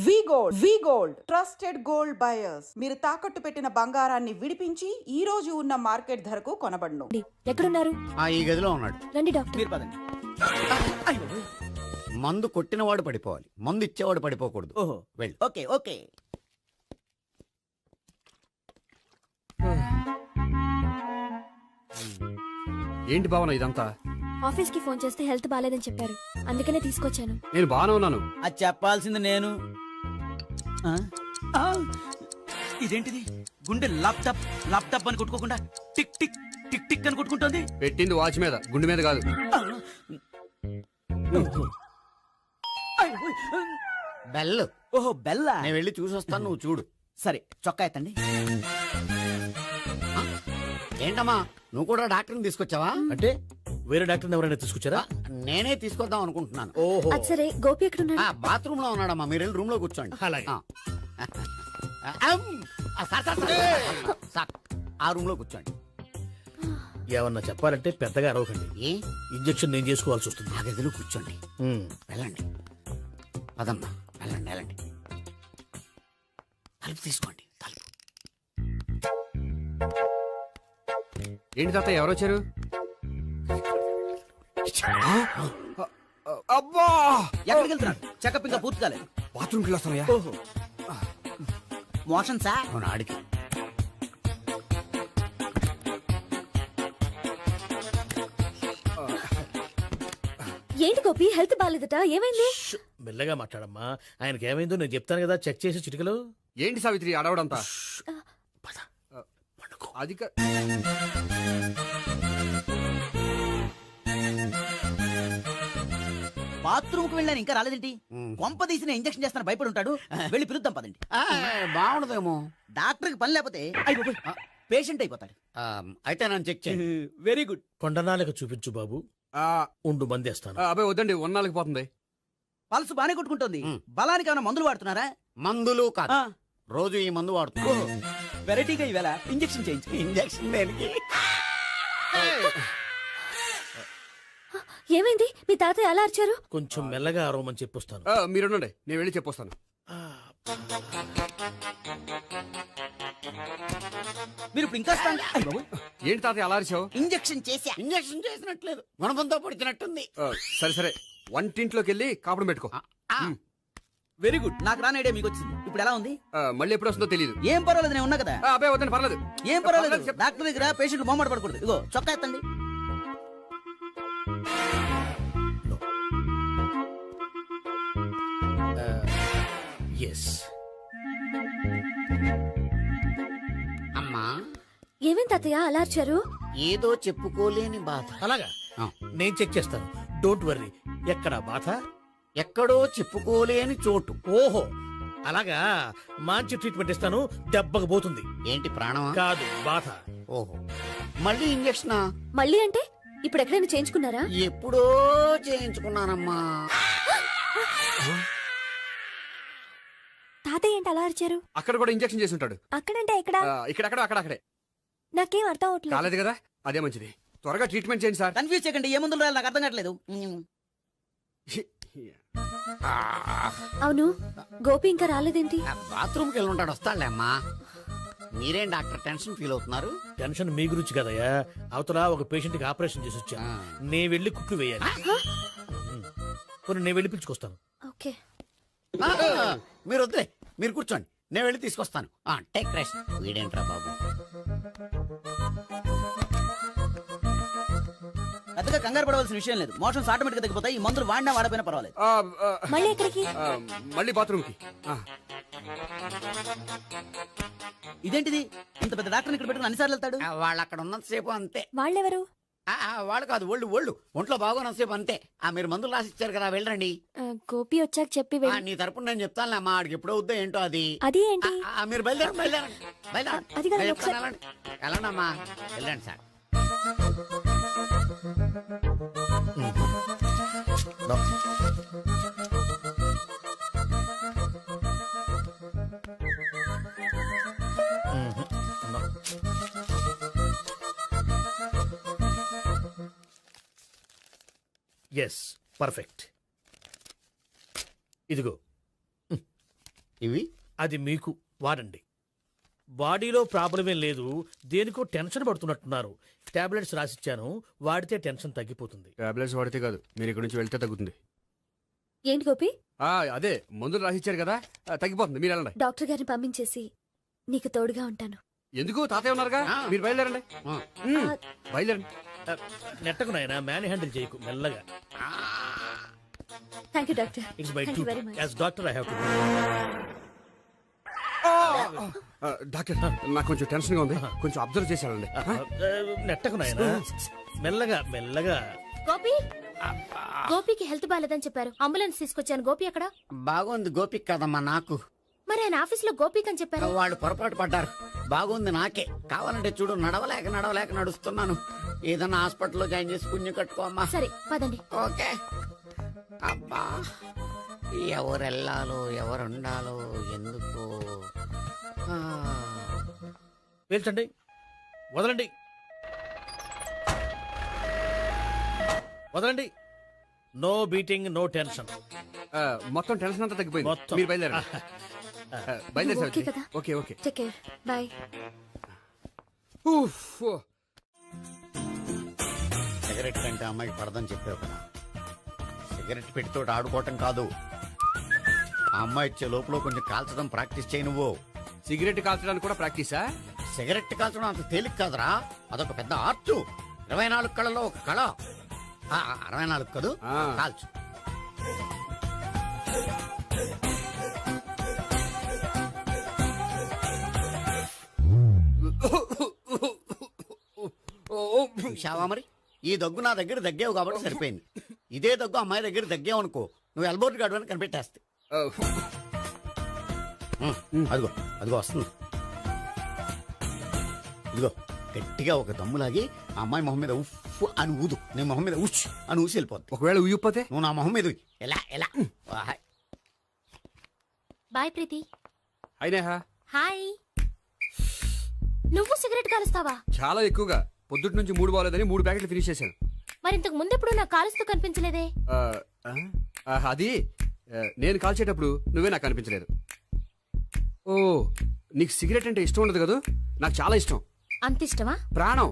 వి gold trusted gold buyers. మీరు తాకట్టు పెట్టిన బంగారాన్ని విడిపించి ఈ రోజు ఉన్న మార్కెట్ ధరకు కొనబడును. ఎక్కడున్నారు? ఈ గదిలో ఉన్నాడు. రండి డాక్టర్. మీరు పదండి. మందు కొట్టినవాడు పడిపోవాలి, మందు ఇచ్చేవాడు పడిపోకూడదు. ఓహో వెళ్ళు. Okay okay. ఏంటి భావన ఇదంతా? ఆఫీస్ కి ఫోన్ చేస్తే హెల్త్ బాలేదని చెప్పారు, అందుకనే తీసుకొచ్చాను. నేను బాగానే ఉన్నాను. అది చెప్పాల్సింది నేను. ఆ? ఆ! ఇదేంటిది? గుండె ల్యాప్టాప్ ల్యాప్టాప్ అని కొట్టుకోకుండా టిక్ టిక్ టిక్ టిక్ అని కొట్టుకుంటుంది. పెట్టింది వాచ్ మీద, గుండె మీద కాదు. బెల్. ఓహో బెల్లా. నేను వెళ్ళి చూసొస్తాను, నువ్వు చూడు. సరే చొక్కా ఎత్తండి. ఏంటమ్మా, నువ్వు కూడా డాక్టర్ని తీసుకొచ్చావా? అంటే వేరే డాక్టర్ ఎవరైనా తీసుకొచ్చారా? నేనే తీసుకొద్దాం అనుకుంటున్నాను. ఓహో, అది సరే, గోపి ఎక్కడున్నాడు? బాత్రూమ్ లో ఉన్నాడమ్మా, మీరు వెళ్ళి రూమ్ లో కూర్చోండి. అలాగే. సార్, ఆ రూమ్ లో కూర్చోండి. ఏమన్నా చెప్పాలంటే పెద్దగా అరవకండి. ఏ ఇంజెక్షన్ నేను చేసుకోవాల్సి వస్తుంది. ఆ గదిలో కూర్చోండి. వెళ్ళండి, పదమ్మా, వెళ్ళండి వెళ్ళండి. తలుపు తీసుకోండి, తలుపు. ఏంటి తాత, ఎవరు వచ్చారు? అబ్బా, ఎక్కడికి వెళ్తున్నాడు? చెకప్ ఇంకా పూర్తి కాలేదు. బాత్రూమ్కి వెళ్ళొస్తానయ్యా. ఓహో మోషన్ సార్. అవును, ఆడికి. ఏంటి గోపి, హెల్త్ బాలేదట, ఏమైంది? మెల్లగా మాట్లాడమ్మా. ఆయనకి ఏమైందో నేను చెప్తాను కదా, చెక్ చేసి చిటికలో. ఏంటి సావిత్రి అడవడంతా? పద, పండుకో. అది బాత్రూమ్ కు వెళ్ళాను, ఇంకా రాలేదేంటి? కొంప తీసిన ఇంజక్షన్ చేస్తాను భయపడి ఉంటాడు. వెళ్ళి పిలుద్దాం పదండి. బాగుండదేమో. డాక్టర్ కి పని లేకపోతే పేషెంట్ అయిపోతాడు. అయితే నన్ను చెక్ చేయండి. Very good. కొండనాలకు చూపించు బాబు. ఉండు మందేస్తాను. అబ్బాయి వద్దండి, ఉన్నాళ్ళకి పోతుంది. పల్స్ బానే కొట్టుకుంటుంది. బలానికి ఏమైనా మందులు వాడుతున్నారా? మందులు కాదు, రోజు ఈ మందు వాడుతున్నా. వెరైటీగా ఈవేళ ఇంజక్షన్ చేయించు. ఇంజక్షన్ దేనికి? ఏమైంది? మీ తాతయ్య అలా అరిచారు? కొంచెం మెల్లగా అరవమని చెప్పొస్తాను. మీరుండండి, నేను వెళ్ళి చెప్పొస్తాను. మీరు ఇప్పుడు ఇంకా ఏంటి తాత అలా అరిచావు? ఇంజక్షన్ చేసా. ఇంజక్షన్ చేసినట్లేదు, గుణపంతో పొడిచినట్టుంది. సరే సరే, వంటింట్లోకి వెళ్ళి కాపుడు పెట్టుకో. Very good. నాకు రాని ఐడియా మీకు వచ్చింది. ఇప్పుడు ఎలా ఉంది? మళ్ళీ ఎప్పుడు వస్తుందో తెలియదు. ఏం పర్వాలేదు, నేను ఉన్నా కదా. అబ్బాయి వద్దండి, పర్లేదు. ఏం పర్వాలేదు. డాక్టర్ దగ్గర పేషెంట్ మొహమాట పడకూడదు. ఇగో చొక్కా ఎత్తండి. ఎస్. అమ్మా, ఏమైంది తాతయ్య అలా అరిచారు? ఏదో చెప్పుకోలేని బాధ. అలాగా, నేను చెక్ చేస్తాను. Don't worry. ఎక్కడ బాధ? ఎక్కడో చెప్పుకోలేని చోటు. ఓహో, అలాగా. మంచి ట్రీట్మెంట్ ఇస్తాను, దెబ్బకు పోతుంది. ఏంటి, ప్రాణమా? కాదు, బాధ. ఓహో, మళ్ళీ ఇంజక్షనా? మళ్ళీ అంటే ఇప్పుడు ఎక్కడైనా చేయించుకున్నారా? ఎప్పుడో చేయించుకున్నానమ్మా. తాతయ్య ఏంటి అలా అరిచారు? అక్కడ కూడా ఇంజక్షన్ చేసి ఉంటాడు. అక్కడంటే ఎక్కడ? ఇక్కడక్కడ అక్కడే. నాకేం అర్థం అవట్లేదు. కాలేదు కదా, అదే మంచిది. త్వరగా ట్రీట్మెంట్ చేయండి సార్. కన్ఫ్యూజ్ చేయకండి. ఏ మందులు రాయాలి నాకు అర్థం కావట్లేదు. అవును, గోపి ఇంకా రాలేదేంటి? బాత్రూమ్కి వెళ్ళి ఉంటాడు, వస్తాడులే అమ్మా. మీరేం డాక్టర్ టెన్షన్ ఫీల్ అవుతున్నారు? టెన్షన్ మీ గురించి కదయ్యా. అవతల ఒక పేషెంట్ కి ఆపరేషన్ చేసి వచ్చా. నే వెళ్ళి కుట్లు వేయాలి. కొన్ని నేను వెళ్ళి పిలుచుకొస్తాను. ఓకే. మీరు వద్దులే, మీరు కూర్చోండి, నేను వెళ్ళి తీసుకొస్తాను. Take rest. వీడేంట్రా బాబు. పెద్దగా కంగారు పడవలసిన విషయం లేదు. మోషన్స్ ఆటోమేటిక్ గా తగ్గిపోతాయి. ఈ మందులు వాడినా వాడపోయినా పర్వాలేదు. మళ్ళీ ఎక్కడికి? మళ్ళీ బాత్రూమ్కి. ఇదేంటిది? ఇంత పెద్ద డాక్టర్ ఇక్కడ పెట్టుకుని అన్నిసార్లు వెళ్తాడు? వాళ్ళు అక్కడ ఉన్నంతసేపు అంతే. వాళ్ళెవరు? వాళ్ళు కాదు, ఒంట్లో బాగోనంతసేపు అంతే. మీరు మందులు రాసి ఇచ్చారు కదా, వెళ్ళండి. గోపి వచ్చాక చెప్పి నీ తరపున నేను చెప్తానులే అమ్మా, ఆడికి ఎప్పుడు అవుద్దో ఏంటో అది. అది ఏంటి? మీరు బయలుదేరండి. అది కాదు, వెళ్ళండి అమ్మా, వెళ్ళండి సార్. Yes, perfect. ఇదిగో ఇవి అది మీకు వాడండి. బాడీలో ప్రాబ్లం ఏం లేదు, దేనికో టెన్షన్ పడుతున్నట్టున్నారు. టాబ్లెట్స్ రాసిచ్చాను, వాడితే టెన్షన్ తగ్గిపోతుంది. టాబ్లెట్స్ వాడితే కాదు, మీరు ఇక్కడ నుంచి వెళ్తే తగ్గుతుంది. ఏంటి గోపి? అదే మందులు రాసిచ్చారు కదా, తగ్గిపోతుంది. మీరు వెళ్ళండి. డాక్టర్ గారిని పంపించేసి నీకు తోడుగా ఉంటాను. ఎందుకు? తాతయ్య ఉన్నారుగా, మీరు బయలుదేరండి. బయలుదేరండి. నెట్టకు నాయనా, మ్యాన్ హ్యాండిల్ చేయకు, మెల్లగా. Thank you doctor. It's my Thank you duty very much. As doctor. I have to. Doctor, నాకు కొంచెం టెన్షన్ గా ఉంది, కొంచెం అబ్జర్వ్ చేశానండి. నెట్టకు నాయనా, మెల్లగా మెల్లగా. గోపి, గోపికి హెల్త్ బాలేదని చెప్పారు. అంబులెన్స్ తీసుకొచ్చాను. గోపి ఎక్కడ? బాగుంది గోపిక్ కదమ్మా నాకు. మరి ఆయన ఆఫీస్ లో గోపిక్ అని చెప్పారు. వాళ్ళు పొరపాటు పడ్డారు. బాగుంది నాకే. కావాలంటే చూడు, నడవలేక నడుస్తున్నాను. ఏదన్నా హాస్పిటల్లో జాయిన్ చేసి పుణ్యం కట్టుకోమ్మా. సరే పదండి. ఓకే. అబ్బా, ఎవరెళ్ళాలో ఎవరుండాలో ఎందుకు. పేల్చండి, వదలండి, వదలండి. No beating, no tension. మొత్తం టెన్షన్ అంతా తగ్గిపోయింది. మొత్తం. మీరు బయలుదేరండి. బయలుదేరి ఓకే కదా? Okay okay. Take care. Bye. Cigarette కంటే అమ్మాయికి పడదని చెప్పావు కదా. సిగరెట్ పెట్టితో ఆడుకోవటం కాదు, ఆ అమ్మాయి ఇచ్చే లోపల కొంచెం కాల్చడం ప్రాక్టీస్ చేయి నువ్వు. సిగరెట్ కాల్చడానికి కూడా ప్రాక్టీసా? సిగరెట్ కాల్చడం అంత తేలిక కాదురా, అదొక పెద్ద ఆర్ట్. 24 కళలో ఒక కళ. 64 కదూ, కాల్చు. చూశావా మరి, ఈ దగ్గు నా దగ్గర దగ్గేవు కాబట్టి సరిపోయింది. ఇదే దగ్గు అమ్మాయి దగ్గర దగ్గేవు అనుకో, నువ్వు ఎల్బోర్డ్ గాడు అని కనిపెట్టేస్తే. అదిగో అదిగో వస్తుంది. ఇదిగో గట్టిగా ఒక దమ్ములాగి ఆ అమ్మాయి మొహం మీద ఉఫ్ అని ఊదు, నేను మొహం మీద ఉచ్ అని ఊసి వెళ్ళిపోద్ది. ఒకవేళ ఉయ్యిపోతే నువ్వు నా మొహం మీద ఉయ్. ఎలా ఎలా. బాయ్ ప్రీతి. అయినా హాయ్. నువ్వు సిగరెట్ కాలుస్తావా? చాలా ఎక్కువగా. పొద్దుటి నుంచి 3 బాలేదని 3 ప్యాకెట్లు ఫినిష్ చేశాను. మరి ఇంతకు ముందెప్పుడు నాకు కాలుస్తూ కనిపించలేదే? అది నేను కాల్చేటప్పుడు నువ్వే నాకు అనిపించలేదు. ఓ, నీకు సిగరెట్ అంటే ఇష్టం ఉండదు కదా? నాకు చాలా ఇష్టం. అంత ఇష్టమా? ప్రాణం.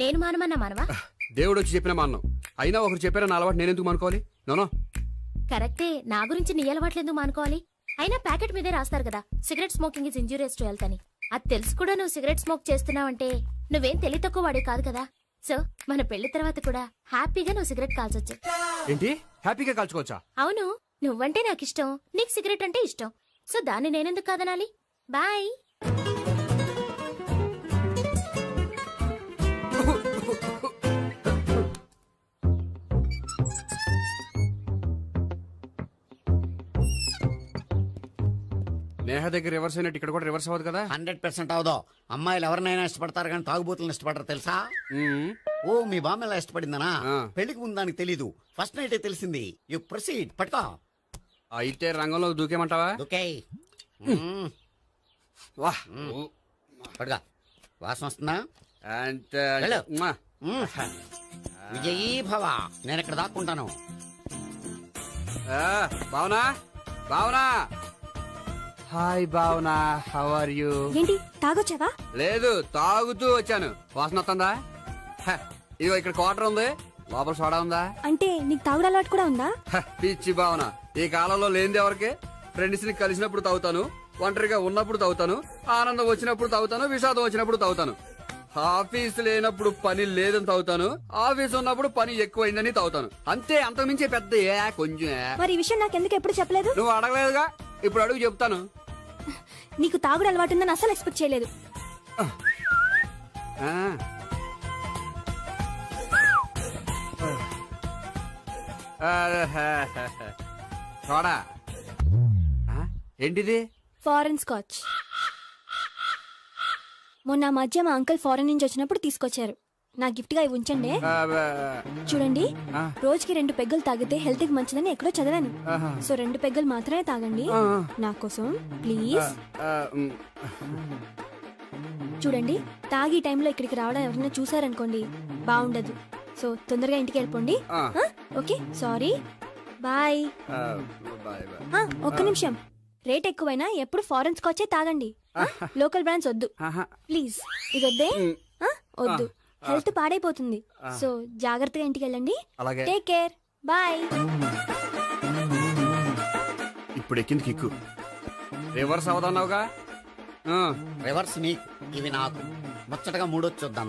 నేను మానమన్నా మానవా? దేవుడు వచ్చి చెప్పిన మానం. అయినా ఒకరు చెప్పారా నా అలవాటు నేనెందుకు మానుకోవాలి? నోనో. కరెక్టే, నా గురించి నీ అలవాట్లు ఎందుకు మానుకోవాలి? అయినా ప్యాకెట్ మీదే రాస్తారు కదా, cigarette smoking is injurious to health అని. అది తెలుసు కూడా నువ్వు సిగరెట్ స్మోక్ చేస్తున్నావంటే నువ్వేం తెలివి తక్కువ వాడే కాదు కదా. సో మన పెళ్లి తర్వాత కూడా హ్యాపీగా నువ్వు సిగరెట్ కాల్చొచ్చు. ఏంటి, హ్యాపీగా కాల్చుకోవచ్చా? అవును, నువ్వంటే నాకు ఇష్టం, నీకు సిగరెట్ అంటే ఇష్టం. సో దాన్ని నేనెందుకు కాదనాలి? బాయ్. నేహ దగ్గర రివర్స్ అయినట్టు ఇక్కడ కూడా రివర్స్ అవ్వదు కదా? 100% అవదో. అమ్మాయిలు ఎవరినైనా ఇష్టపడతారు కానీ తాగుబోతులను ఇష్టపడరు తెలుసా? మ్మ్. ఓ, మీ బామ్మ ఎలా ఇష్టపడిందనా? ఆ. పెళ్లికి ముందు దానికి తెలీదు, ఫస్ట్ నైటే తెలిసింది. You proceed. పట్టుకో. అయితే రంగంలో దూకేమంటావా? ఓకే. వాహ్. పట్టుకో. వాసన వస్తుందా? అంటే వెళ్ళు. మ్మా. విజయీ భవ. నేను ఇక్కడ దాక్కుంటాను. Bhavana, Bhavana. Hi Bhavana, how are you? ఏంటి తాగొచ్చావా? లేదు, తాగుతూ వచ్చాను. వాసన వస్తుందా? ఇదిగో ఇక్కడ క్వార్టర్ ఉంది, లోపల సోడా ఉందా? అంటే నీకు తాగుడు అలవాటు కూడా ఉందా? పిచ్చి భావన, ఈ కాలంలో లేనిది ఎవరికి? ఫ్రెండ్స్ ని కలిసినప్పుడు తాగుతాను, ఒంటరిగా ఉన్నప్పుడు తాగుతాను, ఆనందం వచ్చినప్పుడు తాగుతాను, విషాదం వచ్చినప్పుడు తాగుతాను. ఆఫీస్ లేనప్పుడు పని లేదని తాగుతాను, ఆఫీస్ ఉన్నప్పుడు పని ఎక్కువైందని తాగుతాను. అంతే, అంతకుమించే పెద్ద కొంచెం. మరి ఈ విషయం నాకు ఎందుకు ఎప్పుడు చెప్పలేదు? నువ్వు అడగలేదుగా, ఇప్పుడు అడుగు చెప్తాను. నీకు తాగుడు అలవాటు ఉందని అసలు ఎక్స్పెక్ట్ చేయలేదు. ఆ. సోడా. ఏంటిది? Foreign scotch. మొన్న మధ్య మా అంకుల్ ఫారెన్ నుంచి వచ్చినప్పుడు తీసుకొచ్చారు. నా గిఫ్ట్ గా ఇవి ఉంచండి. చూడండి, రోజుకి 2 పెగ్గులు తాగితే హెల్త్ కి మంచిదని ఎక్కడో చదివాను. సో 2 పెగ్గులు మాత్రమే తాగండి నా కోసం ప్లీజ్. చూడండి, తాగి టైంలో ఇక్కడికి రావడం ఎవరైనా చూసారనుకోండి బాగుండదు. సో తొందరగా ఇంటికి వెళ్ళిపోండి. Okay, sorry, bye. ఒక్క నిమిషం, రేట్ ఎక్కువైనా ఎప్పుడు ఫారెన్ స్కాచే తాగండి లోకల్ బ్రాండ్స్ వద్దు ఆహా. ప్లీజ్ ఇది వద్దే మ్, ఆ? వద్దు హెల్త్ పాడైపోతుంది సో జాగ్రత్తగా ఇంటికి వెళ్ళండి అలాగే టేక్ కేర్ బాయ్ ఇప్పుడు ఎక్కింది కిక్కు రివర్స్ అవదన్నావుగా ఆ, రివర్స్ నీకు ఇవి నాకు ముచ్చటగా మూడొచ్చొద్దా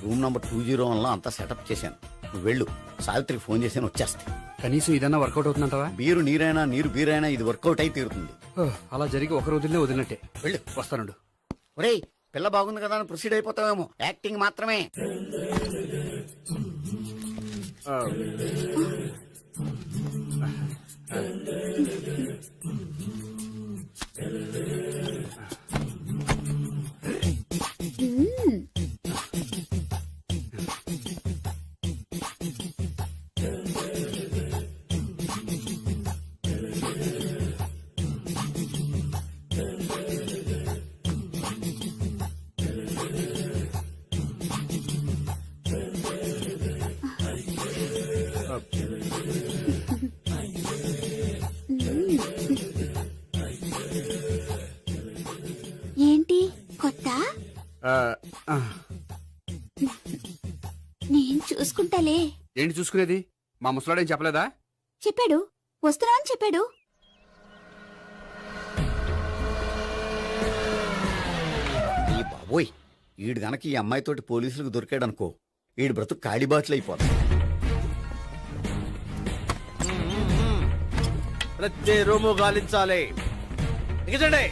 రూమ్ నంబర్ 201 లో అంతా సెటప్ చేశాను నువ్వు వెళ్ళు సావిత్రికి ఫోన్ చేశాను వచ్చేస్తే కనీసం ఇదన్నా వర్కౌట్ అవుతుందంటావా బీరు నీరైనా నీరు బీరైనా ఇది వర్కౌట్ అయి తీరుతుంది ఓ, అలా జరిగి ఒక రోజులనే వదిలినట్టే వెళ్ళు వస్తానుండు ఒరేయ్ పిల్ల బాగుంది కదా అని ప్రొసీడ్ అయిపోతావేమో యాక్టింగ్ మాత్రమే ఆ, ఏంటి కొత్త ఆ, ఆ. నేను చూసుకుంటాలే ఏంటి చూసుకునేది మా ముసలాడేం చెప్పలేదా చెప్పాడు వస్తున్నా అని చెప్పాడు ఈ బాబోయ్ ఈడు గనక ఈ అమ్మాయితోటి పోలీసులకు దొరికాడనుకో ఈడు బ్రతుకు కాళీబాట్లు అయిపోతాయి ప్రతి రూము గాలించాలి దిగజండి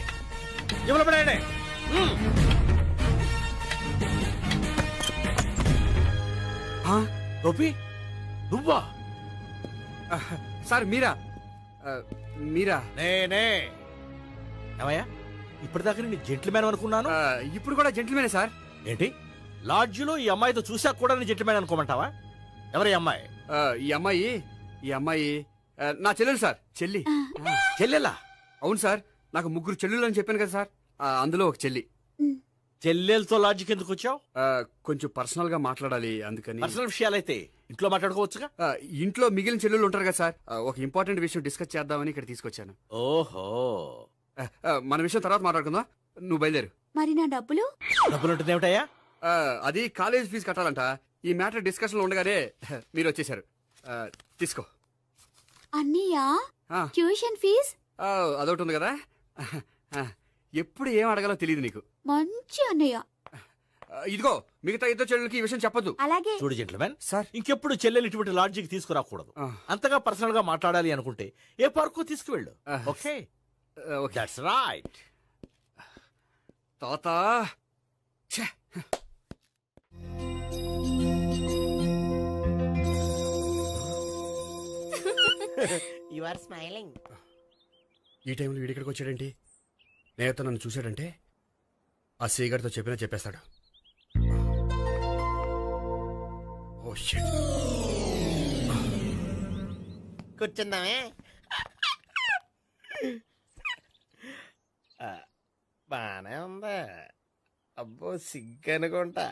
జబ్బులు పడండి ఆ, గోపి నువ్వా ఆ, సార్ మీరా ఆ, మీరా నేనే ఏమయ్యా ఇప్పటిదాకా నేను జెంట్లమ్యాన్ అనుకున్నాను ఆ, ఇప్పుడు కూడా జెంటిల్మేనే సార్ ఏంటి లాడ్జిలో ఈ అమ్మాయితో చూసాక కూడా నేను జెంట్లమ్యాన్ అనుకోమంటావా ఎవరి అమ్మాయి ఆ, ఈ అమ్మాయి నా చెల్లెలు సార్ చెల్లి చెల్లెలా అవును సార్ నాకు ముగ్గురు చెల్లెలు అని చెప్పాను కదా సార్ అందులో ఒక చెల్లి చెల్లెలతో లాడ్జికి ఎందుకు వచ్చావు ఆ, కొంచెం పర్సనల్ గా మాట్లాడాలి అందుకని పర్సనల్ విషయాలైతే ఇంట్లో మాట్లాడుకోవచ్చుగా ఆ, ఇంట్లో మిగిలిన చెల్లెలు ఉంటారు కదా సార్ ఒక ఇంపార్టెంట్ విషయం డిస్కస్ చేద్దామని ఇక్కడ తీసుకొచ్చాను ఓహో మన విషయం తర్వాత మాట్లాడుకుందాం నువ్వు బయలుదేరు మరి నా డబ్బులు డబ్బులు ఉంటుంది ఏమిటయ్యా ఆ, అది కాలేజ్ ఫీజు కట్టాలంట ఈ మ్యాటర్ డిస్కషన్ లో ఉండగానే మీరు వచ్చేసారు తీసుకో అన్నయ్యా ఆ, ట్యూషన్ ఫీజ్ ఆ, అదొకటి ఉంది కదా ఆ, ఎప్పుడు ఏం అడగాలో తెలియదు నీకు మంచి అన్నయ్య ఇదిగో మిగతా ఇద్దరు చెల్లెలకి ఈ విషయం చెప్పొద్దు అలాగే చూడు జెంట్లమెన్ సార్ ఇంకెప్పుడు చెల్లెలు ఇటువంటి లాడ్జికి తీసుకురాకూడదు ఆ, అంతగా పర్సనల్ గా మాట్లాడాలి అనుకుంటే ఏ పార్కు తీసుకువెళ్ళు ఆ, ఓకే ఓకే దట్స్ రైట్ తాత ఛే, యు ఆర్ స్మైలింగ్ ఈ టైంలో వీడిక్కడికి వచ్చాడేంటి నేత నన్ను చూశాడంటే ఆ సీగర్తో చెప్పినా చెప్పేస్తాడు ఓ షిట్ కూర్చుందామే బానే ఉందా అబ్బో సిగ్గనుకుంటా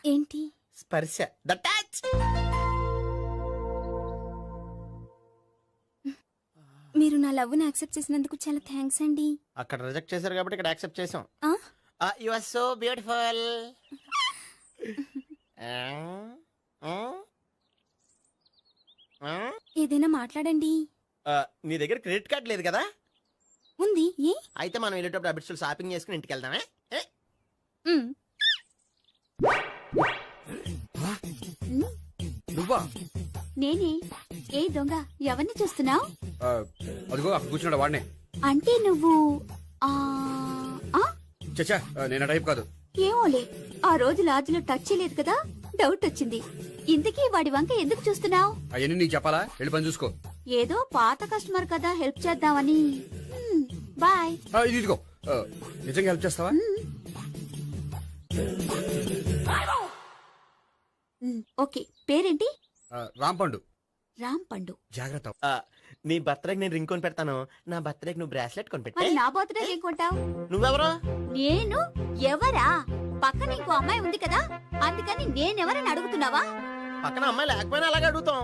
ఏంటి స్పర్శ ద టచ్ మీరు నా లవ్ ని యాక్సెప్ట్ చేసినందుకు చాలా థ్యాంక్స్ అండి అక్కడ రిజెక్ట్ చేశారు కాబట్టి ఇక్కడ యాక్సెప్ట్ చేసాం ఆ? యు ఆర్ సో బ్యూటిఫుల్ ఏదైనా మాట్లాడండి నీ దగ్గర క్రెడిట్ కార్డ్ లేదు కదా ఉంది ఏ అయితే మనం వెళ్ళేటప్పుడు అబిట్స్ షాపింగ్ చేసుకుని ఇంటికి వెళ్దామే మ్, నువ్వా నేనే ఏ దొంగ ఎవరిని చూస్తున్నావు ఆ, అదిగో అక్కడ కూర్చున్నాడు వాడినే అంటే నువ్వు ఆ ఆ? చచ్చా నేను ఆ టైప్ కాదు ఏమోలే ఆ రోజు లాడ్జిలో టచ్ చేయలేదు కదా డౌట్ వచ్చింది ఇంతకీ వాడి వంక ఎందుకు చూస్తున్నావు అవన్నీ నీకు చెప్పాలా వెళ్ళి పని చూసుకో ఏదో పాత కస్టమర్ కదా హెల్ప్ చేద్దామని బాయ్ ఇది ఇదిగో నిజంగా హెల్ప్ చేస్తావా ఓకే పేరేంటి రాంపండు రామ్ పండు జాగ్రత్త నీ బర్త్డేకి నేను రింగ్ కొని పెడతాను, నా బర్త్డేకి నువ్వు బ్రాస్లెట్ కొని పెట్టే. మరి నా బర్త్డే ఏం కొంటావు? నువ్వెవరో? నేను ఎవరా? పక్కన ఇంకో అమ్మాయి ఉంది కదా, అందుకని నేనెవరని అడుగుతున్నావా? పక్కన అమ్మాయి లేకపోయినా అలాగే అడుగుతాం.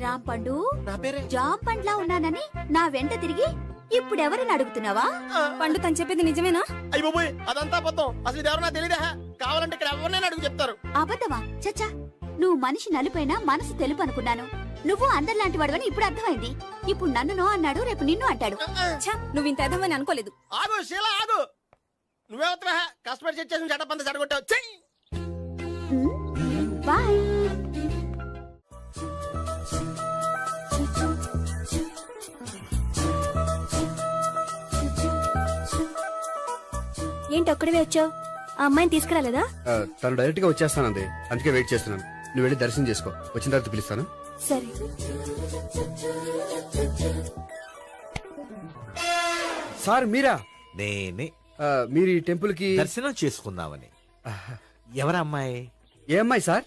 రామ్ పండు, నా పేరే. జామ్ పండ్లా ఉన్నానని నా వెంట తిరిగి ఇప్పుడెవరని అడుగుతున్నావా? పండు తను చెప్పేది నిజమేనా? అయ్య బాబోయ్, అదంతా అబద్ధం. అసలు ఇది ఎవరు నాకు తెలియదా? కావాలంటే ఇక్కడ ఎవరినైనా అడుగు చెప్తారు. అబద్ధమా? చచ్చా, నువ్వు మనిషి నలుపైనా మనసు తెలుపు అనుకున్నాను. నువ్వు అందరిలాంటి వాడవని ఇప్పుడు అర్థమైంది. ఇప్పుడు నన్ను నో అన్నాడు, రేపు నిన్ను అంటాడు. నువ్వు ఇంత ఎదవని అనుకోలేదు. ఆగు శీల, ఆగు. నువ్వేవత్తవా? కస్టమర్ సెట్ చేసి చెడ్డ పంత చెడగొట్టావు. చెయ్యి. బాయ్. ఏంటి ఒక్కడివే వచ్చావు? ఆ అమ్మాయిని తీసుకురాలేదా? తను డైరెక్ట్ గా వచ్చేస్తానంది, అందుకే వెయిట్ చేస్తున్నాను. నువ్వు వెళ్ళి దర్శనం చేసుకో, వచ్చిన తర్వాత పిలుస్తాను. సరే. సార్ మీరా? నేనే మీరు ఈ టెంపుల్ కి దర్శనం చేసుకుందామని. ఎవరమ్మాయి? ఏ అమ్మాయి సార్?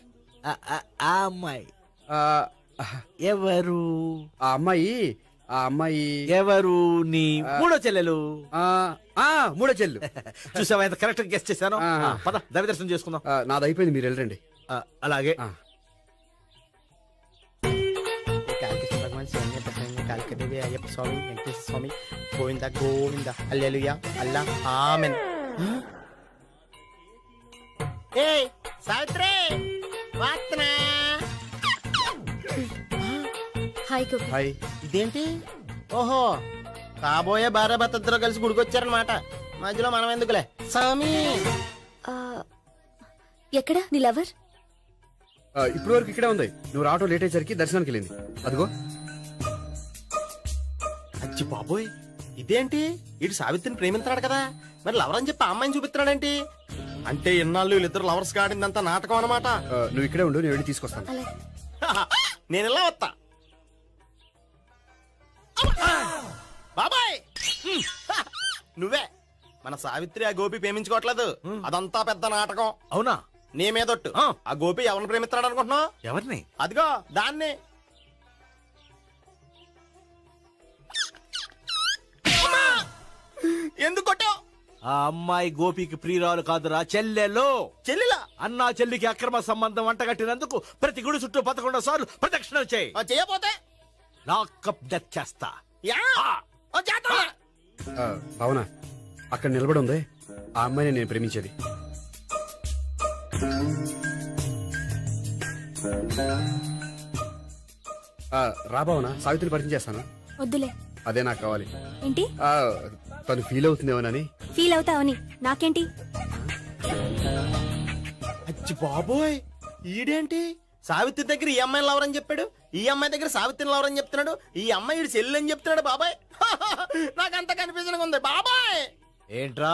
ఆ అమ్మాయి ఆ, ఎవరు? ఆ అమ్మాయి ఎవరు? నీ మూడో చెల్లెలు. మూడో చెల్లు. చూసావా ఎంత కరెక్ట్ గెస్ట్ చేశాను. ఆ. పద దైవ దర్శనం చేసుకుందాం. నాది అయిపోయింది, మీరు వెళ్ళండి. అలాగే. కాళికేశ్వర భగవాన్, శరణ్య ప్రసన్న కాళికదేవి, అయ్యప్ప స్వామి, వెంకటేశ్వర స్వామి, గోవింద గోవింద, హల్లెలూయా, అల్లా, ఆమెన్. ఏయ్ సావిత్రి, వాత్నా. హాయ్ గోపి. హాయ్. ఇదేంటి? ఓహో, కాబోయే భార్య భర్త ఇద్దరు కలిసి గుడికొచ్చారనమాట. మధ్యలో మనం ఎందుకులే స్వామి. ఆ, ఎక్కడ నీ లవర్? ఇప్పుడు వరకు ఇక్కడే ఉంది. నువ్వు రావటం లేట్ అయ్యేసరికి దర్శనానికి వెళ్ళింది. అదిగో. అచ్చి బాబోయ్, ఇదేంటి? ఇటు సావిత్రిని ప్రేమిస్తున్నాడు కదా, మరి లవర్ అని చెప్పి ఆ అమ్మాయిని చూపిస్తున్నాడేంటి? అంటే ఇన్నాళ్ళు వీళ్ళిద్దరు లవర్స్ కాడిందంతా నాటకం అనమాట. నువ్వు ఇక్కడే ఉండు, నేను వెళ్ళి తీసుకొస్తాను. అలాగే. నేను ఇలా వస్తా. బాబాయ్, నువ్వే మన సావిత్రి ఆ గోపి ప్రేమించుకోవట్లేదు, అదంతా పెద్ద నాటకం. అవునా? నీ మీదొట్టు. ఆ గోపి ఎవరిని ప్రేమిస్తున్నాడు అనుకుంటున్నావు? ఎవరిని? అదిగో దాన్ని. ఎందుకు కొట్టావు? ఆ అమ్మాయి గోపికి ప్రియురాలు కాదురా, చెల్లెలు. చెల్లిలా? అన్నా చెల్లికి అక్రమ సంబంధం వంటగట్టినందుకు ప్రతి గుడి చుట్టూ 11 సార్లు ప్రదక్షిణలు చేయి. చేయపోతే లాకప్ డెత్ చేస్తా. యా, ఓ చేద్దాం. అవునా? అక్కడ నిలబడి ఉంది ఆ అమ్మాయిని నేను ప్రేమించేది. రాబావునా, సావిత్రిని పరిచయం చేస్తాను. వద్దులే. అదే నాకు కావాలి. ఏంటి? తను ఫీల్ అవుతుందేమోనని. ఫీల్ అవుతావని నాకేంటి? అచ్చి బాబోయ్, ఈడేంటి సావిత్రి దగ్గర ఈ అమ్మాయిని లవరని చెప్పాడు, ఈ అమ్మాయి దగ్గర సావిత్రిని లవరని చెప్తున్నాడు, ఈ అమ్మాయి ఈడు చెల్లి అని చెప్తున్నాడు. బాబాయ్, నాకంత కన్ఫ్యూజన్ ఉంది బాబాయ్. ఏంట్రా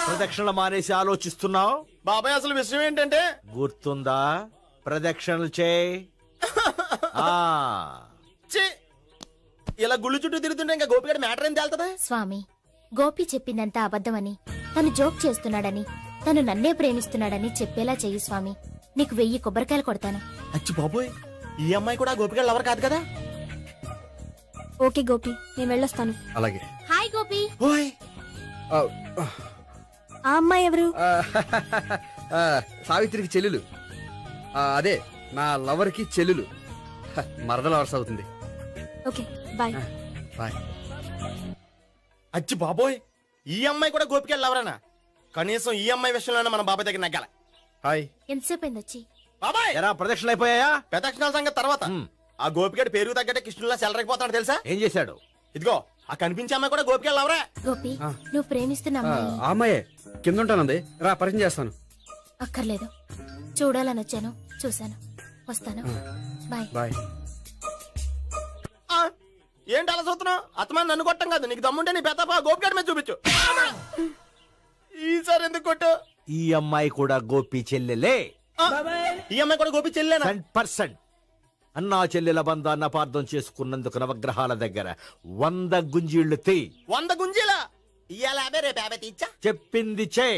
ప్రదక్షిణలు మానేసి ఆలోచిస్తున్నావు? బాబాయ్, అసలు విషయం ఏంటంటే, గుర్తుందా? ప్రదక్షిణలు చేయి. ఛీ, ఇలా గుళ్ళు చుట్టూ తిరుగుతుంటే ఇంకా గోపిగడ మ్యాటర్ ఏం తేలుతుందా? స్వామి, గోపి చెప్పిందంతా అబద్ధమని, తను జోక్ చేస్తున్నాడని, తను నన్నే ప్రేమిస్తున్నాడని చెప్పేలా చెయ్యి స్వామి. నీకు 1000 కొబ్బరికాయలు కొడతాను. అచ్చి బాబోయ్, ఈ అమ్మాయి కూడా గోపిగడ లవర్ కాదు కదా? ఓకే గోపి, నేను వెళ్ళొస్తాను. అలాగే. హాయ్ గోపి. ఓయ్, ఆ, ఆ అమ్మాయి ఎవరు? సావిత్రికి చెల్లెలు. అదే నా లవర్ కి చెల్లెలు. మరద లవర్స్ అవుతుంది. Okay bye. బాయ్. అచ్చి బాబోయ్, ఈ అమ్మాయి కూడా గోపిగడ లవరేనా? కనీసం ఈ అమ్మాయి విషయంలోనే మన బాబాయ్ దగ్గర నగ్గాల. హాయ్. ఎంతసేపు అయింది వచ్చి? బాబాయ్, ఎరా ప్రదక్షిణలు అయిపోయాయా? ప్రదక్షిణాల సంగతి తర్వాత. ఆ గోపిగడ పేరు తగ్గట్టే కృష్ణులా చెలరైపోతాడు తెలుసా? ఏం చేశాడు? ఇదిగో ఆ కనిపించే అమ్మాయి కూడా గోపిగడ లవరే. గోపి, నువ్వు ప్రేమిస్తున్న అమ్మాయి ఆ అమ్మాయే కింద ఉంటానంది. రా, పరిచయం చేస్తాను. అక్కర్లేదు. చూడాలని వచ్చాను, చూశాను, వస్తాను. బాయ్. బాయ్. ఏంటి అలా చూస్తున్నావు? అత్తమాని నన్ను కొట్టం కాదు, నీకు దమ్ముంటే నీ పెద్ద గోపిగడ మీద చూపించు. ఈసారి ఎందుకు కొట్టు? ఈ అమ్మాయి కూడా గోపి చెల్లెలే. ఈ అమ్మాయి కూడా గోపి చెల్లేనా? 100%. అన్నా చెల్లెల బంధాన్ని అపార్థం చేసుకున్నందుకు నవగ్రహాల దగ్గర 100 గుంజీళ్లు తీ. 100 గుంజీలా? ఇయ్యాల 50, రేపు 50 తీచ్చా. చెప్పింది చే.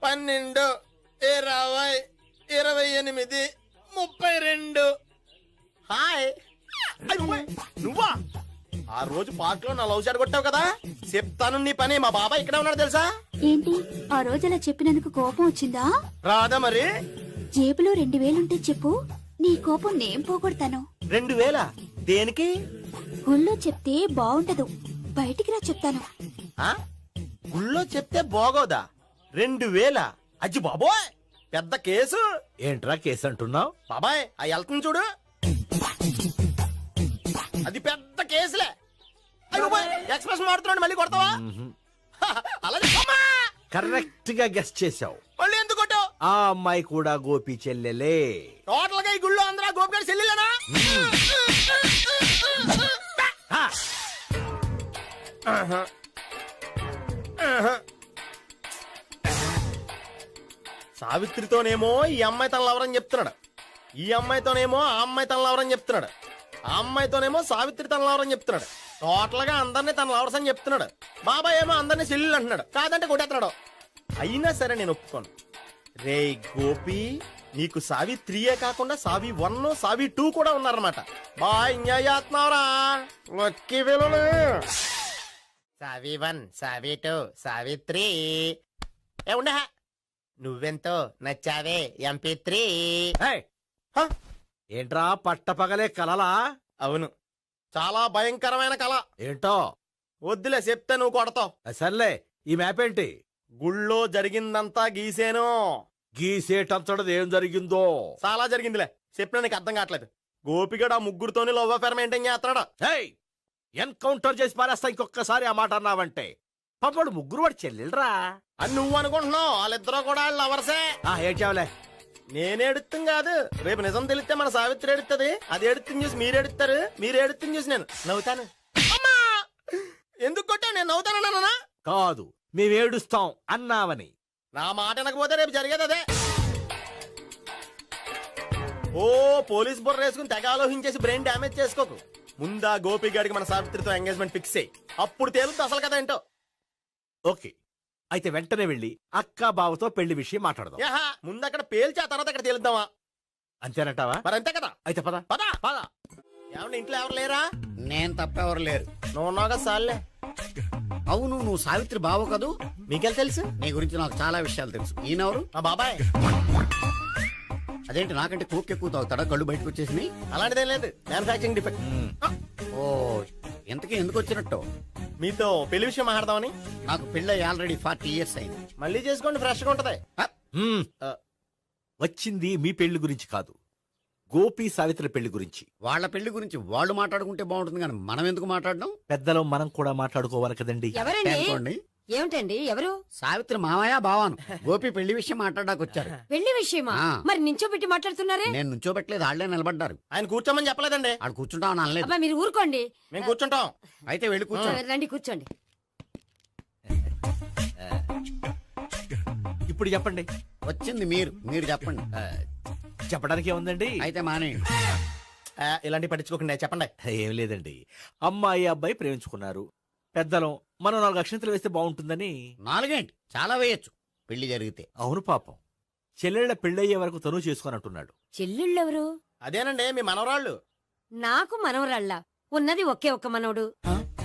12, 20, 28, 32. హాయ్. అయ్ బాబోయ్, నువ్వా ఆ రోజు పార్క్ లో నా లవ్ షాట్ కొట్టావు కదా, చెప్తాను నీ పని. మా బాబాయ్ ఇక్కడే ఉన్నాడు తెలుసా? ఏంటి ఆ రోజు అలా చెప్పినందుకు కోపం వచ్చిందా? రాదా మరి? జేబులో 2000 ఉంటే చెప్పు, నీ కోపం నేను పోగొడతాను. 2000 దేనికి? గుళ్ళో చెప్తే బాగుంటదు, బయటికి రా చెప్తాను. ఆ గుళ్ళో చెప్తే బాగోదా? 2000? అజ్జి బాబోయ్, పెద్ద కేసు. ఏంట్రా కేసు అంటున్నావు? బాబాయ్ ఆ వెళ్తుంది చూడు, అది పెద్ద కేసులే. అయ్ బాబోయ్, ఎక్స్ప్రెషన్ మారుతున్నాడు, మళ్ళీ కొడతావా? అలా చెప్పమ్మా. కరెక్ట్ గా గెస్ట్ చేశావు. మళ్ళీ ఎందుకు కొట్టావు? ఆ అమ్మాయి కూడా గోపి చెల్లెలే. టోటల్ గా ఈ గుళ్ళో అందరూ గోపిగాడి చెల్లిలేనా? సావిత్రితోనేమో ఈ అమ్మాయి తన లవరని చెప్తున్నాడు, ఈ అమ్మాయితోనేమో ఆ అమ్మాయి తన లవరని చెప్తున్నాడు, ఆ అమ్మాయితోనేమో సావిత్రి తన లవరని చెప్తున్నాడు. టోటల్ గా అందరినీ తన లవర్స్ అని చెప్తున్నాడు. బాబాయ్ ఏమో అందరినీ చెల్లెలు అంటున్నాడు, కాదంటే కొట్టేస్తున్నాడు. అయినా సరే నేను ఒప్పుకోను. రే గోపి, నీకు సావి 3 కాకుండా సావి 1, సావి 2 కూడా ఉన్నారన్నమాట. బాయ్ ఎంజాయ్ చేస్తున్నావురా. లక్కీ పిల్లలు. సావి 1, సావి 2, సావి 3. ఏ ఉండే, నువ్వెంతో నచ్చావే MP3. ఏయ్, ఏంట్రా పట్టపగలే కలలా? అవును, చాలా భయంకరమైన కళ. ఏంటో వద్దులే, చెప్తే నువ్వు కొడతావు. సర్లే, ఈ మ్యాప్ ఏంటి? గుళ్ళో జరిగిందంతా గీసేను. గీసేటంతటది ఏం జరిగిందో? చాలా జరిగిందిలే, చెప్పినా నీకు అర్థం కావట్లేదు. గోపిగడు ఆ ముగ్గురుతోని లవ్ అఫేర్ మెయింటైన్ చేస్తున్నాడు. ఏయ్, ఎన్కౌంటర్ చేసి పారేస్తా ఇంకొకసారి ఆ మాట అన్నావంటే. పాపడు ముగ్గురు వాడు చెల్లెలరా అని నువ్వు అనుకుంటున్నావు, వాళ్ళిద్దరూ కూడా లవర్సే. ఏడ్చావులే. నేను ఎడుతుంది కాదు, రేపు నిజం తెలిస్తే మన సావిత్రి ఎడుతుంది. అది ఎడుతుంది చూసి మీరు ఎడుతారు, మీరు ఎడుతుంది చూసి నేను నవ్వుతాను. అమ్మా! ఎందుకు కొట్టావు? నేను నవ్వుతానన్నా? కాదు, మేమేడుస్తాం అన్నావని. నా మాట అనకపోతే రేపు జరిగేది అదే. ఓ పోలీస్ బుర్ర వేసుకుని తెగ ఆలోచించేసి బ్రెయిన్ డ్యామేజ్ చేసుకోకు. ముందా గోపి గారికి మన సావిత్రితో ఎంగేజ్మెంట్ ఫిక్స్ అయ్యి అప్పుడు తేలుతుంది అసలు కదా ఏంటో. ఓకే, అయితే వెంటనే వెళ్ళి అక్క బావతో పెళ్లి విషయం మాట్లాడదాం. యాహా, ముందు అక్కడ పేల్చి ఆ తర్వాత అక్కడ తేలుద్దామా? అంతేనంటావా? మరి అంతే కదా. అయితే పద పద పద. ఏమన్నా ఇంట్లో ఎవరు లేరా? నేను తప్పెవరు లేరు. నువ్వు ఉన్నావుగా సార్లే. అవును, నువ్వు సావిత్రి బావ కదూ? మీకెళ్ళి తెలుసు? నీ గురించి నాకు చాలా విషయాలు తెలుసు. ఈయనెవరు? మా బాబాయ్. అదేంటి, నాకంటే కోక్ ఎక్కువ తాగుతాడా? కళ్ళు బయటకు వచ్చేసినాయి. అలాంటిదేం లేదు, మ్యానుఫాక్చరింగ్ డిఫెక్ట్. ఓ, ఎంతకీ ఎందుకు వచ్చినట్టు? మీతో పెళ్లి విషయం మాట్లాడదామని. నాకు పెళ్ళి ఆల్రెడీ 40 years అయింది. మళ్ళీ చేసుకోండి, ఫ్రెష్ గా ఉంటది. హ్మ్. వచ్చింది మీ పెళ్లి గురించి కాదు, గోపి సావిత్రి పెళ్లి గురించి. వాళ్ళ పెళ్లి గురించి వాళ్ళు మాట్లాడుకుంటే బాగుంటుంది, కానీ మనం ఎందుకు మాట్లాడడం? పెద్దలో మనం కూడా మాట్లాడుకోవాలి కదండి. అనుకోండి. ఏమిటండి ఎవరు? సావిత్రి మామయ్య బావాను గోపి పెళ్లి విషయం మాట్లాడడానికి వచ్చారు. పెళ్లి విషయమా? ఆ. మరి నించోబెట్టి మాట్లాడుతున్నారే? నేను నుంచోబెట్టలేదు, వాళ్ళే నిలబడ్డారు. ఆయన కూర్చోమని చెప్పలేదండి. ఆడు కూర్చుంటామని అనలేదు. అబ్బా మీరు ఊరుకోండి. మేము కూర్చుంటాం. అయితే వెళ్ళి కూర్చోండి. రండి కూర్చోండి. ఇప్పుడు చెప్పండి. వచ్చింది మీరు చెప్పండి. చెప్పడానికి ఏముందండి? అయితే మానేయండి. ఇలాంటి పట్టించుకోకండి, చెప్పండి. ఏం లేదండి, అమ్మాయి అబ్బాయి ప్రేమించుకున్నారు. పెద్దలం మనం 4 అక్షంతలు వేస్తే బాగుంటుందని. 4 ఏంటి, చాలా వేయొచ్చు పెళ్లి జరిగితే. అవును పాపం, చెల్లెళ్ళ పెళ్ళయ్యే వరకు తను చేసుకోనంటున్నాడు. చెల్లెళ్ళెవరు? అదేనండి మీ మనవరాళ్ళు. నాకు మనవరాళ్ళ ఉన్నది ఒకే ఒక్క మనవడు.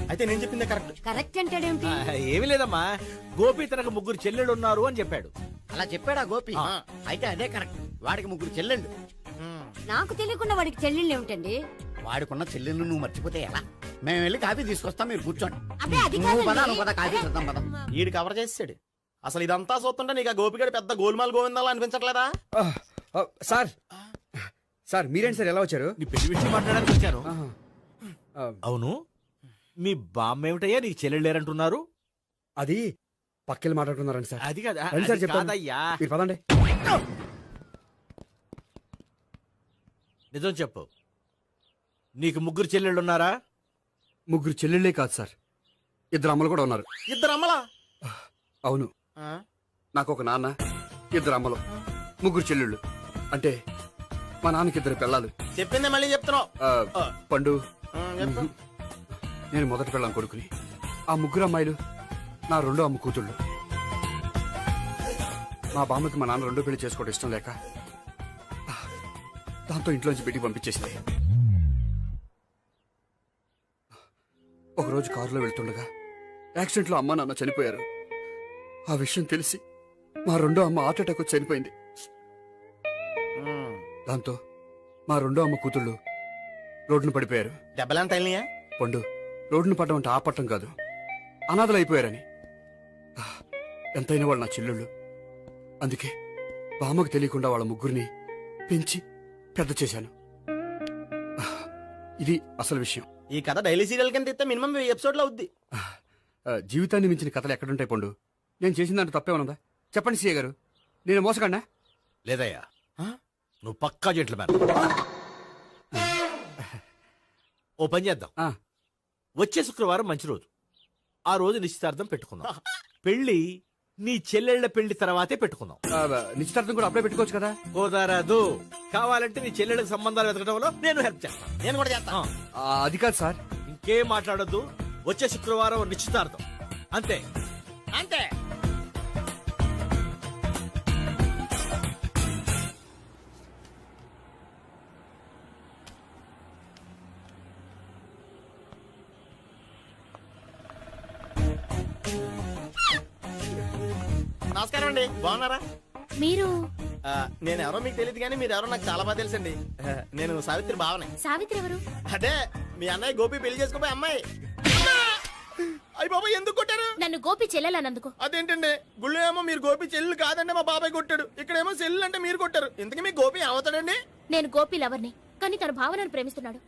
అయితే నేను చెప్పిందే కరెక్ట్. కరెక్ట్ అంటాడేమిటి? ఏమి లేదమ్మా, గోపి తనకు 3 చెల్లెళ్ళు ఉన్నారు అని చెప్పాడు. అలా చెప్పాడా గోపి? అయితే అదే కరెక్ట్. వాడికి 3 చెల్లెళ్ళు. నాకు తెలియకుండా వాడికి చెల్లెళ్ళు ఏమిటండి? వాడికున్న చెల్లెళ్ళు నువ్వు మర్చిపోతే ఎలా? మేము వెళ్ళి కాఫీ తీసుకొస్తాం, మీరు కూర్చోండి. అబ్బే అది నువ్వు పద, కాదండి. నువ్వు పద, కాఫీ చేద్దాం పద. ఈడు కవర్ చేసాడు. అసలు ఇదంతా చూస్తుంటే నీకు ఆ గోపిగడు పెద్ద గోల్మాల్ గోవిందాలు అనిపించట్లేదా? సార్ సార్ మీరేంటి సార్ ఎలా వచ్చారు? నీ పెళ్లి విషయం మాట్లాడడానికి వచ్చాను. ఆ, అవును, మీ బామ్మ ఏమిటయ్యా నీకు చెల్లెళ్ళు లేరంటున్నారు? అది పక్కెళ్ళి మాట్లాడుకున్నారండి సార్. అది కాదు, రండి సార్ అది చెప్తాను. కాదయ్యా. మీరు పదండి. నిజం చెప్పు, నీకు 3 చెల్లెళ్ళు ఉన్నారా? 3 చెల్లెళ్ళే కాదు సార్, 2 అమ్మలు కూడా ఉన్నారు. 2 అమ్మలా? అవును, నాకు ఒక నాన్న, 2 అమ్మలు, 3 చెల్లెళ్ళు. అంటే మా నాన్నకి 2 పిల్లలు. చెప్పిందే మళ్ళీ చెప్తున్నావు. పండు, చెప్పు. నేను మొదటి పిల్లని కొడుకుని. ఆ 3 అమ్మాయిలు నా 2వ అమ్మ కూతుళ్ళు. మా బామ్మకి మా నాన్న 2 పెళ్లి చేసుకోవడం ఇష్టం లేక దాంతో ఇంట్లోంచి బిడ్డికి పంపించేసింది. ఒకరోజు కారులో వెళ్తుండగా యాక్సిడెంట్లో అమ్మ నాన్న చనిపోయారు. ఆ విషయం తెలిసి మా రెండో అమ్మ హార్ట్ అటాక్ వచ్చి చనిపోయింది. దాంతో మా రెండో అమ్మ కూతుళ్ళు రోడ్డున పడిపోయారు. దెబ్బలంత అయినాయా? పండు, రోడ్డున పడ్డం అంటే ఆపట్టం కాదు, అనాథలు అయిపోయారని. ఎంతైనా వాళ్ళు నా చెల్లెళ్ళు. అందుకే బామ్మకు తెలియకుండా వాళ్ళ ముగ్గురిని పెంచి పెద్ద చేశాను. ఇది అసలు విషయం. ఈ కథ డైలీ సీరియల్ కింద ఇస్తే మినిమం 1000 ఎపిసోడ్లు అవుద్ది. జీవితాన్ని మించిన కథలు ఎక్కడుంటాయి పండు? నేను చేసిన దాంట్లో తప్పేమనుందా? చెప్పండి సీఏ గారు, నేను మోసగండా? లేదయ్యా, నువ్వు పక్కా జెంట్లమ్యాన్. ఓ పని చేద్దాం. వచ్చే శుక్రవారం మంచి రోజు. ఆ రోజు నిశ్చితార్థం పెట్టుకుందాం. పెళ్లి నీ చెల్లెళ్ల పెళ్లి తర్వాతే పెట్టుకుందాం. నిశ్చితార్థం కూడా అప్పుడే పెట్టుకోవచ్చు కదా? కుదరదు. కావాలంటే నీ చెల్లెళ్ళకి సంబంధాలు వెతకడంలో నేను హెల్ప్ చేస్తాను. నేను కూడా చేస్తాను. అది కాదు సార్. ఇంకేం మాట్లాడొద్దు. వచ్చే శుక్రవారం నిశ్చితార్థం, అంతే. అంతే. నమస్కారం అండి, బాగున్నారా? మీరు నేను ఎవరో మీకు తెలియదు కానీ మీరు ఎవరో నాకు చాలా బాగా తెలుసండి. నేను సావిత్రి భావనే. సావిత్రి ఎవరు? అదే మీ అన్నయ్య గోపి పెళ్లి చేసుకోపోయి అమ్మాయి. అయ్యి బాబాయ్, ఎందుకు కొట్టారు? నన్ను గోపి చెల్లెలన్నందుకు. అదేంటండి, గుళ్ళు ఏమో మీరు గోపి చెల్లు కాదంటే మా బాబాయ్ కొట్టాడు, ఇక్కడేమో చెల్లు అంటే మీరు కొట్టారు. ఇంతకీ మీ గోపి ఏమవుతాడండి? నేను గోపి లవర్ని, కానీ తన భావనను ప్రేమిస్తున్నాడు.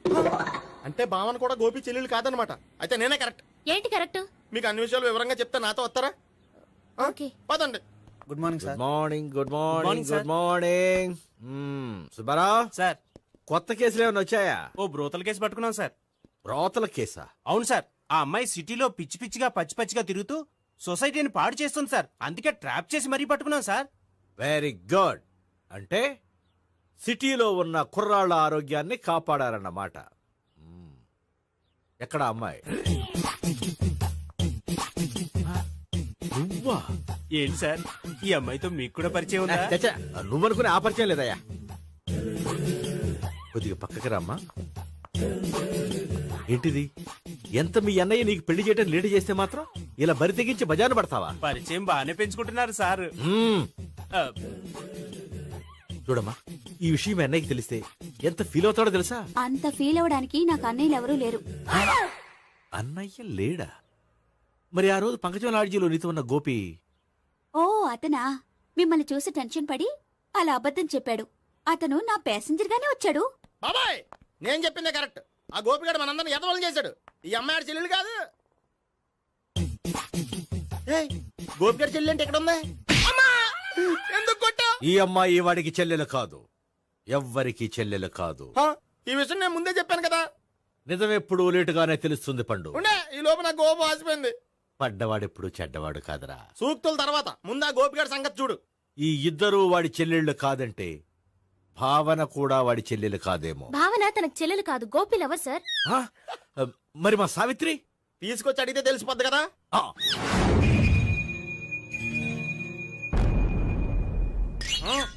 అంటే భావన కూడా గోపి చెల్లెలు కాదనమాట. అయితే నేనే కరెక్ట్. ఏంటి కరెక్ట్? మీకు అన్ని విషయాలు వివరంగా చెప్తే నాతో వస్తారా? ఓకే, పదండి. Good morning good morning. Good morning. Good morning. Subbarao sir, కొత్త కేసులు ఏమైనా వచ్చాయా? ఓ బ్రోతల కేసు పట్టుకున్నాం సార్. రోతల కేసా? అవును సార్, ఆ అమ్మాయి సిటీలో పిచ్చి పిచ్చిగా పచ్చి పచ్చిగా తిరుగుతూ సొసైటీని పాడు చేస్తుంది సార్. అందుకే ట్రాప్ చేసి మరీ పట్టుకున్నాం సార్. Very good. అంటే సిటీలో ఉన్న కుర్రాళ్ళ ఆరోగ్యాన్ని కాపాడారన్నమాట. ఎక్కడ అమ్మాయి? నువ్వా? ఏంటి సార్, ఈ అమ్మాయితో మీకు కూడా పరిచయం ఉందా? చచ్చా, నువ్వనుకునే ఆ పరిచయం లేదయ్యా. కొద్దిగా పక్కకి రామ్మా. ఏంటిది? ఎంత మీ అన్నయ్య నీకు పెళ్లి చేయడం లేట్ చేస్తే మాత్రం ఇలా బరి తెగించి బజారు పడతావా? పరిచయం బాగానే పెంచుకుంటున్నారు సార్. చూడమ్మా, ఈ విషయం మీ అన్నయ్యకి తెలిస్తే ఎంత ఫీల్ అవుతాడో తెలుసా? అంత ఫీల్ అవడానికి నాకు అన్నయ్యలు ఎవరూ లేరు. అన్నయ్య లేడా? మరి ఆ రోజు పంకజం లాడ్జీలో నీతో ఉన్న గోపి? ఓ అతనా? మిమ్మల్ని చూసి టెన్షన్ పడి అలా అబద్ధం చెప్పాడు. అతను నా ప్యాసింజర్ గానే వచ్చాడు. బాబాయ్, నేను చెప్పిందే కరెక్ట్. ఆ గోపిగాడు మనందరిని ఎదవలం చేశాడు. ఈ అమ్మాయి చెల్లెలు కాదు. గోపిగాడి చెల్లెలు అంటే ఎక్కడ ఉంది? ఎందుకు కొట్టా? ఈ అమ్మాయి వాడికి చెల్లెలు కాదు, ఎవ్వరికి చెల్లెలు కాదు. ఈ విషయం నేను ముందే చెప్పాను కదా. నిజమెప్పుడు లేటుగానే తెలుస్తుంది పండు. ఉండే, ఈ లోపు నాకు గోపం ఆసిపోయింది. పడ్డవాడెప్పుడు చెడ్డవాడు కాదురా. సూక్తుల తర్వాత ముందు ఆ గోపిగాడి సంగతి చూడు. ఈ ఇద్దరూ వాడి చెల్లెళ్ళు కాదంటే భావన కూడా వాడి చెల్లెలు కాదేమో. భావన తనకు చెల్లెలు కాదు, గోపి లవర్ సార్. ఆ? మరి మా సావిత్రి? తీసుకొచ్చి అడిగితే తెలిసిపోద్ది కదా. ఆ.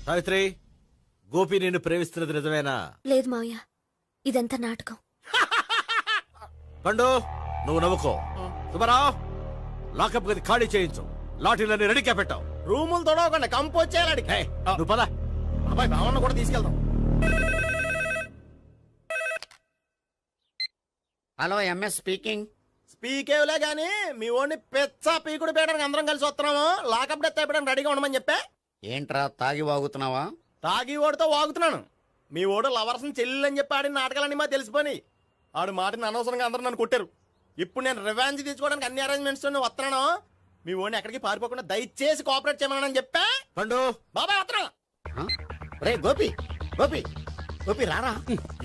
సావిత్రి, గోపి నిన్ను ప్రేమిస్తున్నది నిజమేనా? లేదు మావయ్య, ఇదంతా నాటకం. పండు, నువ్వు నవ్వుకో. సుబ్బారావు, లాకప్ గది ఖాళీ చేయించు. లాఠీలన్నీ రెడీగా పెట్టావు. రూములు తొడవకుండా కంపోజ్ చేయాలి. నువ్వు పద. అబ్బాయి, భావన కూడా తీసుకెళ్దాం. Hello, MS speaking. స్పీకేవ్లే గానీ మీ ఓడిని పెచ్చ పీకుడు పేయడానికి అందరం కలిసి వస్తున్నాము. లాకప్ డెత్ అయిపోయడానికి రెడీగా ఉండమని చెప్పే. ఏంట్రా తాగి వాగుతున్నావా? తాగి ఓడితో వాగుతున్నాను. మీ ఓడు లవర్స్ని చెల్లెలని చెప్పి ఆడిన నాటకాలన్నీ మా తెలిసిపోయి ఆడు మాటని అనవసరంగా అందరూ నన్ను కొట్టారు. ఇప్పుడు నేను రివెంజ్ తీసుకోవడానికి అన్ని అరేంజ్మెంట్స్ వస్తున్నాను. మీ ఓడిని ఎక్కడికి పారిపోకుండా దయచేసి కోఆపరేట్ చేయమని చెప్పా. పండు, బాబాయ్ వస్తున్నా. రే గోపి, గోపి, గోపి రారా.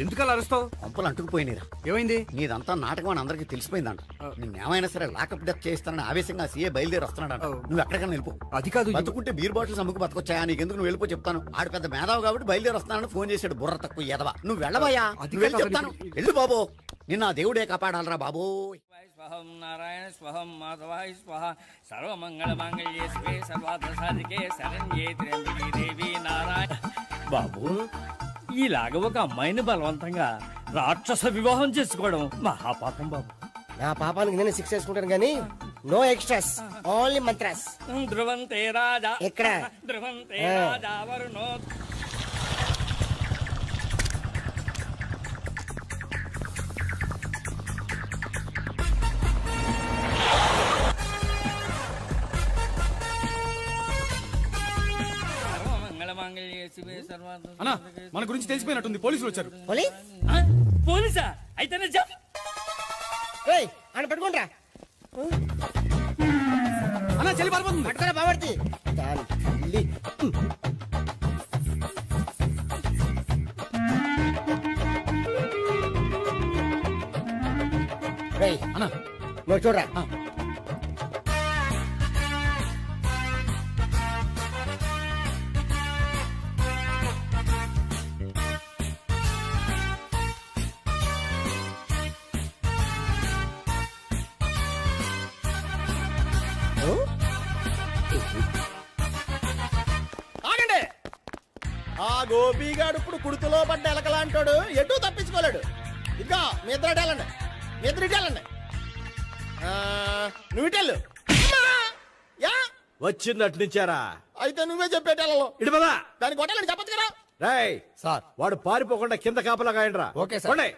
ఎందుకలా అరుస్తావు? పంపులు అంటుకుపోయినరా. ఏమైంది? నీదంతా నాటకం అని అందరికి తెలిసిపోయిందంట. నిన్నేమైనా సరే లాకప్ డెత్ చేస్తానని ఆవేశంగా సీఏ బయలుదేరి వస్తున్నాడంట. నువ్వు ఎక్కడికైనా వెళ్ళిపో. అది కాదు. బతుకుంటే బీర్ బాటిల్స్ అమ్ముకు బతకొచ్చాయా? నీకెందుకు? నువ్వు వెళ్ళిపో చెప్తాను. ఆడు పెద్ద మేధావు కాబట్టి బయలుదేరి వస్తానని ఫోన్ చేశాడు. బుర్ర తక్కువ ఎదవా. నువ్వు వెళ్ళబోయా? నువ్వు వెళ్ళి చెప్తాను. వెళ్ళు బాబో, నిన్న ఆ దేవుడే కాపాడాలరా బాబో. స్వహం నారాయణ స్వహం మాధవాయ స్వహ సర్వమంగళ మాంగళ్యే శివే సర్వార్థ సాధికే శరణ్యే త్ర్యంబకే దేవి నారాయణ. బాబు, ఇలాగ ఒక అమ్మాయిని బలవంతంగా రాక్షస వివాహం చేసుకోవడం మహాపాపం బాబు. నా పాపానికి నేను 6 వేసుకుంటాను కానీ నో ఎక్స్ట్రాస్, ఓన్లీ మంత్రాస్. ధ్రువంతే రాజా ఎక్కడ? ధ్రువంతే ఆ. రాజా వరుణో. సర్వమంగళమాంగళ్యే శివే సర్వార్థ అన్నా మన గురించి తెలిసిపోయినట్టుంది, పోలీసులు వచ్చారు. పోలీస్ ఆ? పోలీసా? అయితేనే జప్. ఏయ్ అని పట్టుకుంటా అన్నా చెల్లి పారిపోతుంది. పట్టుకురా బాబర్తి దాని తల్లి. రేయ్ అన్నా నువ్వు చూడరా. ఆగండి. ఆ గోపిగాడు ఇప్పుడు కుడుతులో పడ్డ ఎలకలాంటాడు, ఎటు తప్పించుకోలేడు. ఇదిగో మీ ఇద్దరు అటు వెళ్ళండి, మీ ఇద్దరు ఇటు వెళ్ళండి. నువ్వు ఇటు వెళ్ళు. యా వచ్చిందటు నుంచారా? అయితే నువ్వే చెప్పేటెళ్ళలో ఇటు పదా. దాన్ని కొట్టాలని చెప్పచ్చు కదా. రేయ్ సార్ వాడు పారిపోకుండా కింద కాపలా కాయండిరా. Okay sir. పోండి.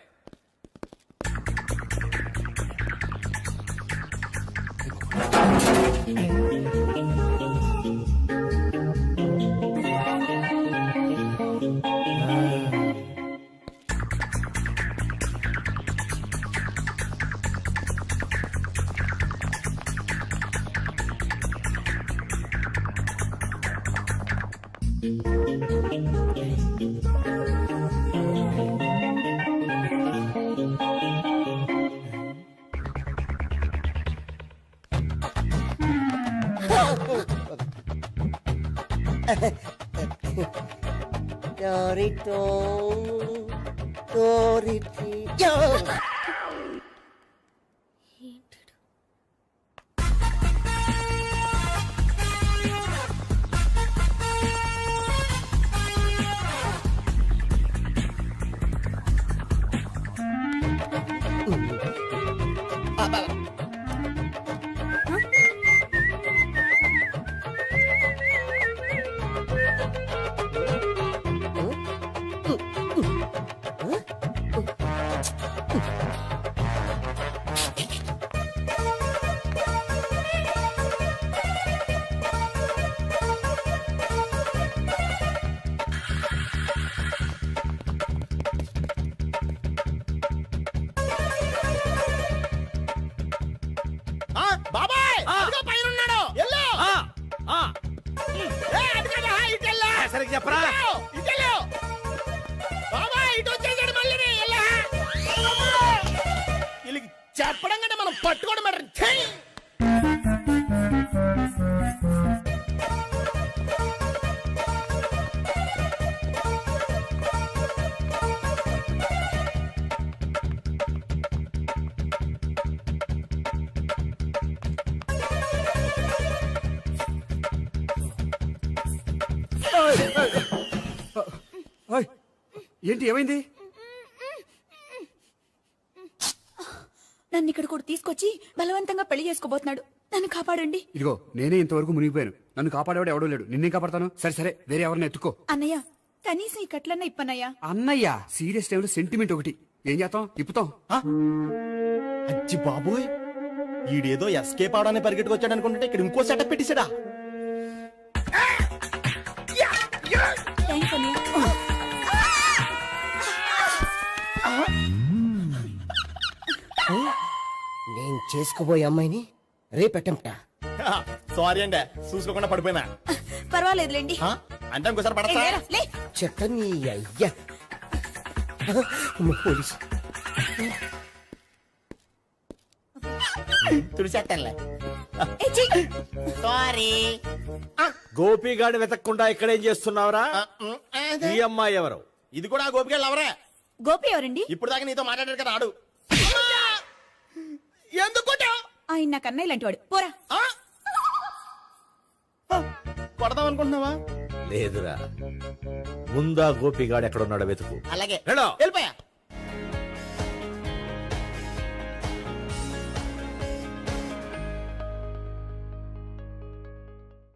బాబాయ్ అదిగో పైన ఉన్నాడు. వెళ్ళు. ఏయ్, అది కాదు, ఇటు వెళ్ళు. సరిగ్గా చెప్పరా? ఇటు వెళ్ళు. బాబాయ్ ఇటు వచ్చేసాడు మళ్ళీ. వీళ్ళకి చెప్పడం కంటే మనం పట్టుకోవడం బెటర్. ఛీ! ఓయ్, ఏంటి ఏమైంది? నన్ను ఇక్కడ కూడా తీసుకొచ్చి బలవంతంగా పెళ్లి చేసుకోబోతున్నాడు. నన్ను కాపాడండి. ఇదిగో నేనే ఇంతవరకు మునిగిపోయాను. నన్ను కాపాడేవాడు ఎవడో లేడు. నిన్నే కాపాడతాను. సరే సరే, వేరే ఎవరిని ఎత్తుకో. అన్నయ్య కనీసం ఈ కట్లన్నా ఇప్పనయ్యా. అన్నయ్య సీరియస్ టైంలో సెంటిమెంట్ ఒకటి. ఏం చేస్తాం? ఇప్పుతాం. అచ్చి బాబోయ్, ఈడేదో ఎస్కేప్ అవడానికి పరిగెట్టుకొచ్చాడు అనుకుంటే ఇక్కడ ఇంకో సెటప్ పెట్టేశాడా. థ్యాంక్స్ అన్నయ్య. నేను చేసుకోబోయే అమ్మాయిని రేపెట్టంట. సారీ అండి, చూసుకోకుండా పడిపోయినా. పర్వాలేదులేండి. అంటే ఇంకోసారి పడతా. చెత్త నీ అయ్యా. పోలీసు తుడిచేస్తానులే. సారీ. గోపిగాడిని వెతకకుండా ఇక్కడేం చేస్తున్నావురా? ఈ అమ్మాయి ఎవరు? ఇది కూడా గోపిగాళ్ళు ఎవరే? గోపి ఎవరండి? ఇప్పుడు దాకా నీతో మాట్లాడారు కదా ఆడు. ఎందుకు ఆయన నాకు అన్నయ్య లాంటి వాడు. పోరా. కొడదాం అనుకుంటున్నావా? లేదురా, ముందా గోపిగాడు ఎక్కడున్నాడో వెతుకు. అలాగే వెళ్ళు. వెళ్ళిపోయా.